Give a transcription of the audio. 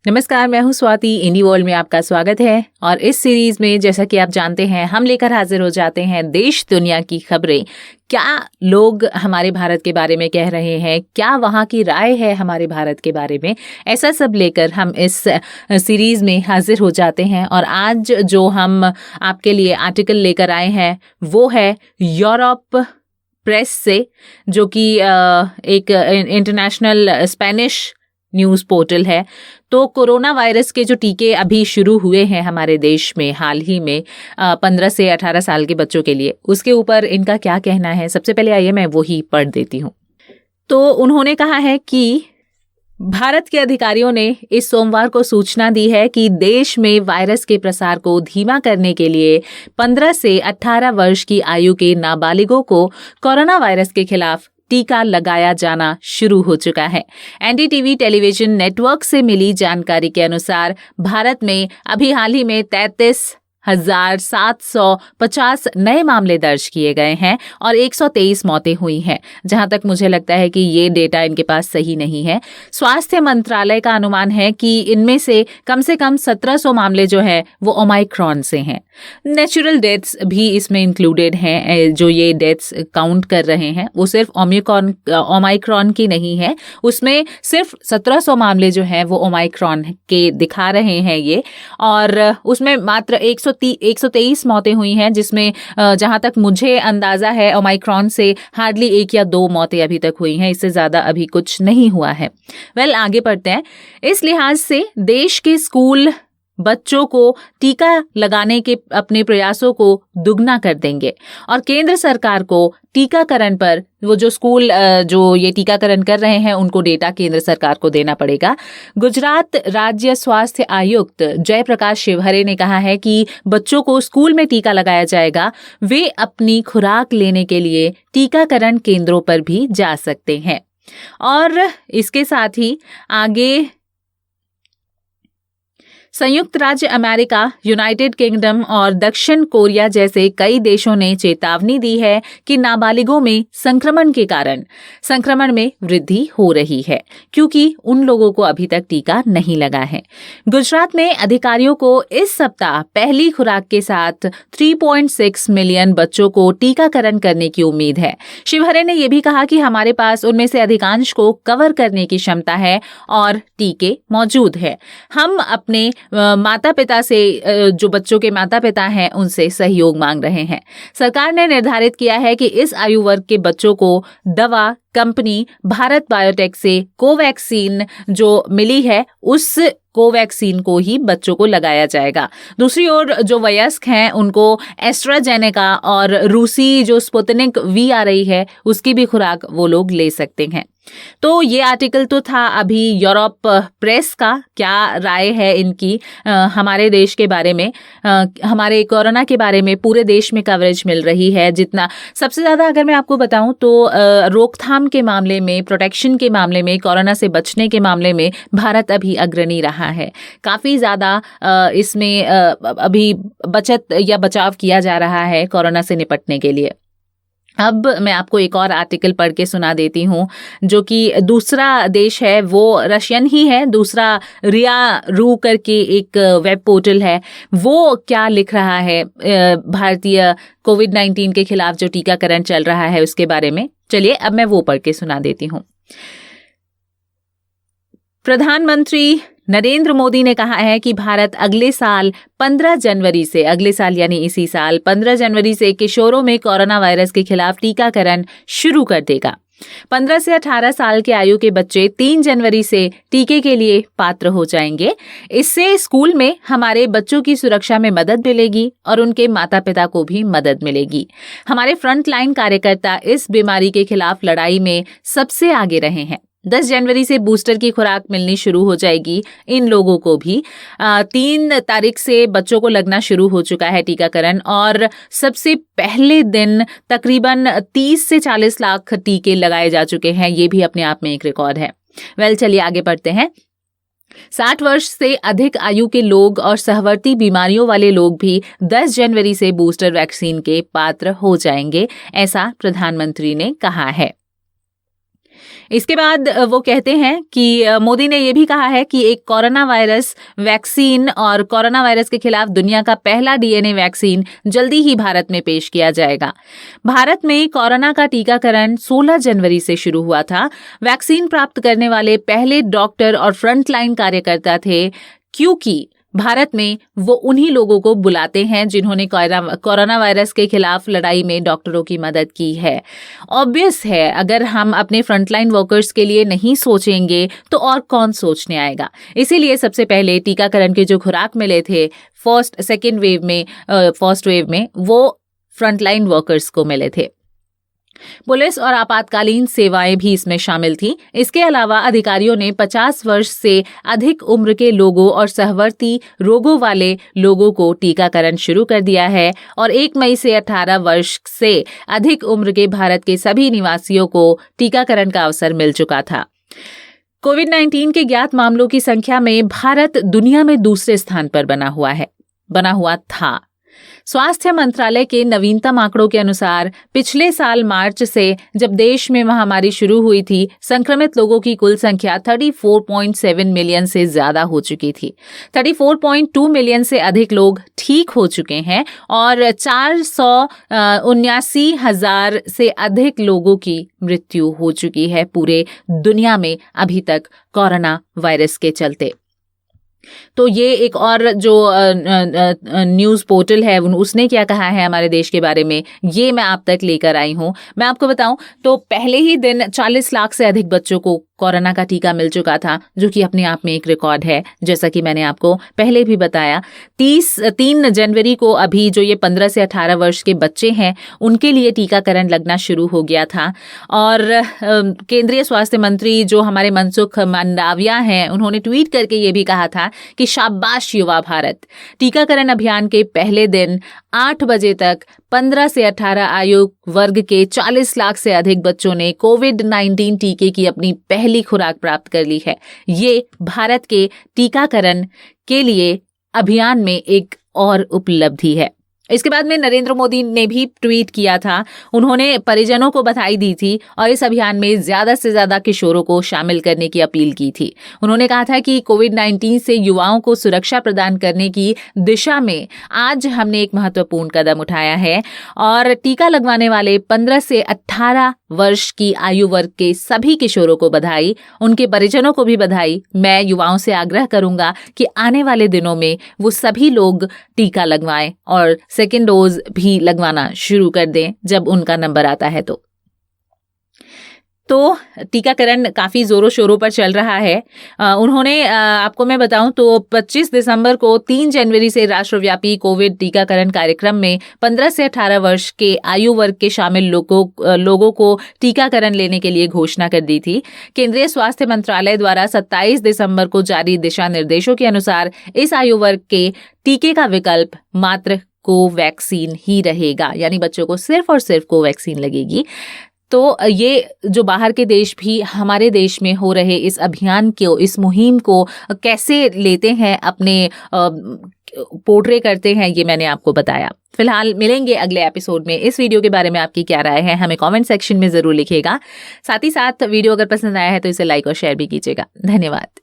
नमस्कार, मैं हूं स्वाति। इंडी वर्ल्ड में आपका स्वागत है। और इस सीरीज में जैसा कि आप जानते हैं, हम लेकर हाजिर हो जाते हैं देश दुनिया की खबरें। क्या लोग हमारे भारत के बारे में कह रहे हैं, क्या वहाँ की राय है हमारे भारत के बारे में, ऐसा सब लेकर हम इस सीरीज में हाजिर हो जाते हैं। और आज जो हम आपके लिए आर्टिकल लेकर आए हैं वो है यूरोप प्रेस से, जो कि एक इंटरनेशनल स्पेनिश न्यूज़ पोर्टल है। तो कोरोना वायरस के जो टीके अभी शुरू हुए हैं हमारे देश में हाल ही में 15 से 18 साल के बच्चों के लिए, उसके ऊपर इनका क्या कहना है, सबसे पहले आइए मैं वो ही पढ़ देती हूँ। तो उन्होंने कहा है कि भारत के अधिकारियों ने इस सोमवार को सूचना दी है कि देश में वायरस के प्रसार को धीमा करने के लिए 15 से 18 वर्ष की आयु के नाबालिगों को कोरोना वायरस के खिलाफ टीका लगाया जाना शुरू हो चुका है। एनडीटीवी टेलीविजन नेटवर्क से मिली जानकारी के अनुसार भारत में अभी हाल ही में 33,750 नए मामले दर्ज किए गए हैं और 123 मौतें हुई हैं। जहां तक मुझे लगता है कि ये डेटा इनके पास सही नहीं है। स्वास्थ्य मंत्रालय का अनुमान है कि इनमें से कम 1700 मामले जो है वो ओमाइक्रॉन से हैं। नेचुरल डेथ्स भी इसमें इंक्लूडेड हैं। जो ये डेथ्स काउंट कर रहे हैं वो सिर्फ ओमाइक्रॉन की नहीं है, उसमें सिर्फ 1700 मामले जो हैं वो ओमाइक्रॉन के दिखा रहे हैं ये। और उसमें मात्र 123 मौतें हुई हैं, जिसमें जहां तक मुझे अंदाजा है ओमाइक्रॉन से हार्डली 1 या 2 मौतें अभी तक हुई हैं, इससे ज्यादा अभी कुछ नहीं हुआ है। आगे बढ़ते हैं। इस लिहाज से देश के स्कूल बच्चों को टीका लगाने के अपने प्रयासों को दुगना कर देंगे और केंद्र सरकार को टीकाकरण पर वो जो स्कूल जो ये टीकाकरण कर रहे हैं उनको डेटा केंद्र सरकार को देना पड़ेगा। गुजरात राज्य स्वास्थ्य आयुक्त जयप्रकाश शिवहरे ने कहा है कि बच्चों को स्कूल में टीका लगाया जाएगा। वे अपनी खुराक लेने के लिए टीकाकरण केंद्रों पर भी जा सकते हैं। और इसके साथ ही आगे संयुक्त राज्य अमेरिका, यूनाइटेड किंगडम और दक्षिण कोरिया जैसे कई देशों ने चेतावनी दी है कि नाबालिगों में संक्रमण के कारण संक्रमण में वृद्धि हो रही है, क्योंकि उन लोगों को अभी तक टीका नहीं लगा है। गुजरात में अधिकारियों को इस सप्ताह पहली खुराक के साथ 3.6 मिलियन बच्चों को टीकाकरण करने की उम्मीद है। शिवहरे ने यह भी कहा कि हमारे पास उनमें से अधिकांश को कवर करने की क्षमता है और टीके मौजूद है। हम अपने माता पिता से, जो बच्चों के माता पिता हैं, उनसे सहयोग मांग रहे हैं। सरकार ने निर्धारित किया है कि इस आयु वर्ग के बच्चों को दवा कंपनी भारत बायोटेक से कोवैक्सीन जो मिली है उस कोवैक्सीन को ही बच्चों को लगाया जाएगा। दूसरी ओर जो वयस्क हैं उनको एस्ट्राजेनेका और रूसी जो स्पुतनिक वी आ रही है उसकी भी खुराक वो लोग ले सकते हैं। तो ये आर्टिकल तो था अभी यूरोप प्रेस का। क्या राय है इनकी हमारे देश के बारे में, हमारे कोरोना के बारे में पूरे देश में कवरेज मिल रही है। जितना सबसे ज़्यादा अगर मैं आपको बताऊं तो रोकथाम के मामले में, प्रोटेक्शन के मामले में, कोरोना से बचने के मामले में भारत अभी अग्रणी रहा है। काफ़ी ज़्यादा इसमें अभी बचत या बचाव किया जा रहा है कोरोना से निपटने के लिए। अब मैं आपको एक और आर्टिकल पढ़ के सुना देती हूँ, जो कि दूसरा देश है वो रशियन ही है। दूसरा रिया रू करके एक वेब पोर्टल है, वो क्या लिख रहा है भारतीय कोविड-19 के खिलाफ जो टीकाकरण चल रहा है उसके बारे में। चलिए अब मैं वो पढ़ के सुना देती हूँ। प्रधानमंत्री नरेंद्र मोदी ने कहा है कि भारत अगले साल 15 जनवरी से, अगले साल यानी इसी साल 15 जनवरी से किशोरों में कोरोना वायरस के खिलाफ टीकाकरण शुरू कर देगा। 15 से 18 साल के आयु के बच्चे 3 जनवरी से टीके के लिए पात्र हो जाएंगे। इससे स्कूल में हमारे बच्चों की सुरक्षा में मदद मिलेगी और उनके माता पिता को भी मदद मिलेगी। हमारे फ्रंट लाइन कार्यकर्ता इस बीमारी के खिलाफ लड़ाई में सबसे आगे रहे हैं। 10 जनवरी से बूस्टर की खुराक मिलनी शुरू हो जाएगी इन लोगों को भी। 3 तारीख से बच्चों को लगना शुरू हो चुका है टीकाकरण और सबसे पहले दिन तकरीबन 30 से 40 लाख टीके लगाए जा चुके हैं। ये भी अपने आप में एक रिकॉर्ड है। चलिए आगे बढ़ते हैं। 60 वर्ष से अधिक आयु के लोग और सहवर्ती बीमारियों वाले लोग भी 10 जनवरी से बूस्टर वैक्सीन के पात्र हो जाएंगे, ऐसा प्रधानमंत्री ने कहा है। इसके बाद वो कहते हैं कि मोदी ने ये भी कहा है कि एक कोरोना वायरस वैक्सीन और कोरोना वायरस के खिलाफ दुनिया का पहला डीएनए वैक्सीन जल्दी ही भारत में पेश किया जाएगा। भारत में कोरोना का टीकाकरण 16 जनवरी से शुरू हुआ था। वैक्सीन प्राप्त करने वाले पहले डॉक्टर और फ्रंटलाइन कार्यकर्ता थे, क्योंकि भारत में वो उन्हीं लोगों को बुलाते हैं जिन्होंने कोरोना वायरस के खिलाफ लड़ाई में डॉक्टरों की मदद की है। ऑब्वियस है, अगर हम अपने फ्रंटलाइन वर्कर्स के लिए नहीं सोचेंगे तो और कौन सोचने आएगा। इसीलिए सबसे पहले टीकाकरण के जो खुराक मिले थे फर्स्ट वेव में वो फ्रंटलाइन वर्कर्स को मिले थे। पुलिस और आपातकालीन सेवाएं भी इसमें शामिल थीं। इसके अलावा अधिकारियों ने 50 वर्ष से अधिक उम्र के लोगों और सहवर्ती रोगों वाले लोगों को टीकाकरण शुरू कर दिया है और 1 मई से 18 वर्ष से अधिक उम्र के भारत के सभी निवासियों को टीकाकरण का अवसर मिल चुका था। कोविड-19 के ज्ञात मामलों की संख्या में भारत दुनिया में दूसरे स्थान पर बना हुआ था। स्वास्थ्य मंत्रालय के नवीनतम आंकड़ों के अनुसार पिछले साल मार्च से जब देश में महामारी शुरू हुई थी, संक्रमित लोगों की कुल संख्या 34.7 मिलियन से ज्यादा हो चुकी थी। 34.2 मिलियन से अधिक लोग ठीक हो चुके हैं और 479,000 से अधिक लोगों की मृत्यु हो चुकी है पूरे दुनिया में अभी तक कोरोना वायरस के चलते। तो ये एक और जो न्यूज़ पोर्टल है उसने क्या कहा है हमारे देश के बारे में, ये मैं आप तक लेकर आई हूँ। मैं आपको बताऊं तो पहले ही दिन 40 लाख से अधिक बच्चों को कोरोना का टीका मिल चुका था, जो कि अपने आप में एक रिकॉर्ड है, जैसा कि मैंने आपको पहले भी बताया। 3 जनवरी को अभी जो ये 15 से 18 वर्ष के बच्चे हैं उनके लिए टीकाकरण लगना शुरू हो गया था। और केंद्रीय स्वास्थ्य मंत्री जो हमारे मनसुख मंडाविया हैं, उन्होंने ट्वीट करके ये भी कहा था कि शाबाश युवा भारत। टीकाकरण अभियान के पहले दिन 8 बजे तक 15 से 18 आयु वर्ग के 40 लाख से अधिक बच्चों ने कोविड-19 टीके की अपनी पहली खुराक प्राप्त कर ली है। ये भारत के टीकाकरण के लिए अभियान में एक और उपलब्धि है। इसके बाद में नरेंद्र मोदी ने भी ट्वीट किया था। उन्होंने परिजनों को बधाई दी थी और इस अभियान में ज्यादा से ज्यादा किशोरों को शामिल करने की अपील की थी। उन्होंने कहा था कि कोविड-19 से युवाओं को सुरक्षा प्रदान करने की दिशा में आज हमने एक महत्वपूर्ण कदम उठाया है और टीका लगवाने वाले 15 से 18 वर्ष की आयु वर्ग के सभी किशोरों को बधाई, उनके परिजनों को भी बधाई। मैं युवाओं से आग्रह करूंगा कि आने वाले दिनों में वो सभी लोग टीका लगवाएं और सेकेंड डोज भी लगवाना शुरू कर दें जब उनका नंबर आता है। तो टीकाकरण काफ़ी ज़ोरों शोरों पर चल रहा है। उन्होंने आपको मैं बताऊं तो 25 दिसंबर को 3 जनवरी से राष्ट्रव्यापी कोविड टीकाकरण कार्यक्रम में 15 से 18 वर्ष के आयु वर्ग के शामिल लोगों को टीकाकरण लेने के लिए घोषणा कर दी थी। केंद्रीय स्वास्थ्य मंत्रालय द्वारा 27 दिसंबर को जारी दिशा निर्देशों के अनुसार इस आयु वर्ग के टीके का विकल्प मात्र कोवैक्सीन ही रहेगा, यानी बच्चों को सिर्फ और सिर्फ कोवैक्सीन लगेगी। तो ये जो बाहर के देश भी हमारे देश में हो रहे इस अभियान को, इस मुहिम को कैसे लेते हैं, अपने पोर्ट्रे करते हैं, ये मैंने आपको बताया। फिलहाल मिलेंगे अगले एपिसोड में। इस वीडियो के बारे में आपकी क्या राय है हमें कमेंट सेक्शन में ज़रूर लिखिएगा। साथ ही साथ वीडियो अगर पसंद आया है तो इसे लाइक और शेयर भी कीजिएगा। धन्यवाद।